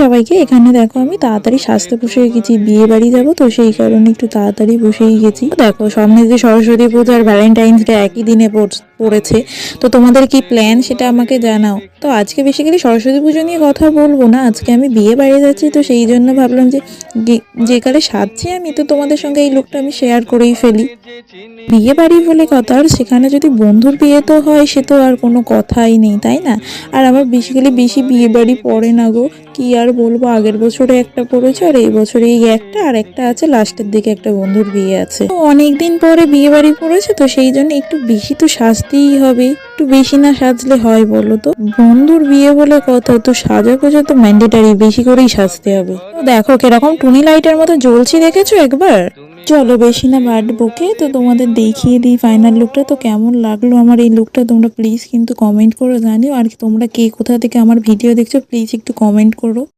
সবাইকে। এখানে দেখো আমি তাড়াতাড়ি সাজতে বসে গেছি, বিয়ে বাড়ি যাবো তো সেই কারণে একটু তাড়াতাড়ি বসেই গেছি। দেখো সামনে যে সরস্বতী পুজো আর ভ্যালেন্টাইন্স ডে একই দিনে পড়েছে, তো তোমাদের কি প্ল্যান সেটা আমাকে জানাও। তো আজকে বেসিক্যালি সরস্বতী পুজো নিয়ে কথা বলবো না, আজকে আমি বিয়ে বাড়ি যাচ্ছি, তো সেই জন্য ভাবলাম যে যে কালে সাজছি আমি, তো তোমাদের সঙ্গে এই লুকটা আমি শেয়ার করেই ফেলি। বিয়ে বাড়ি বলে কথা, আর সেখানে যদি বন্ধুর বিয়ে তো হয় সে তো আর কোনো কথাই নেই, তাই না? আর আমার বেসিক্যালি বেশি বিয়ে বাড়ি পড়ে না গো, কি আর বলবো, আগের বছরে একটা পড়েছে আর এই বছরে এই একটা, আর একটা আছে লাস্টের দিকে একটা বন্ধুর বিয়ে আছে। তো অনেকদিন পরে বিয়ে বাড়ি পড়েছে, তো সেই জন্য একটু বেশি তো সাজতেই হবে, একটু বেশি না সাজলে হয় বলো তো? বন্ধুর বিয়ে বলে কথা, তো সাজা গোজা তো ম্যান্ডেটারি, বেশি করেই সাজতে হবে। তো দেখো কিরকম টুনি লাইটের মতো জ্বলছি, দেখেছো একবার? চলো বেশি না বাট বকে, তো তোমাদের দেখিয়ে দিই ফাইনাল লুকটা। তো কেমন লাগলো আমার এই লুকটা তোমরা প্লিজ কিন্তু কমেন্ট করে জানিও, আর তোমরা কে কোথা থেকে আমার ভিডিও দেখছো প্লিজ একটু কমেন্ট করো।